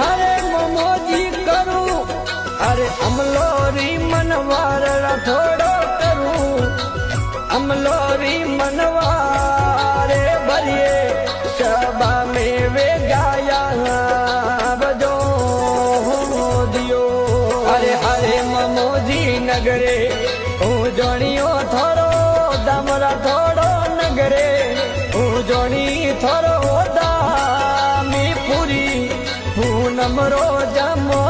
अरे ममोजी करूं अरे अमलोरी मनवार थोड़ो करूं अमलोरी मनवारे भरिए सभा में वे गाया बजो दियो अरे हरे ममोजी नगरे उजोणियो थोड़ो दामरा थोड़ो नगरे उजोणी थोड़ो दामी पूरी पूनम रो जमो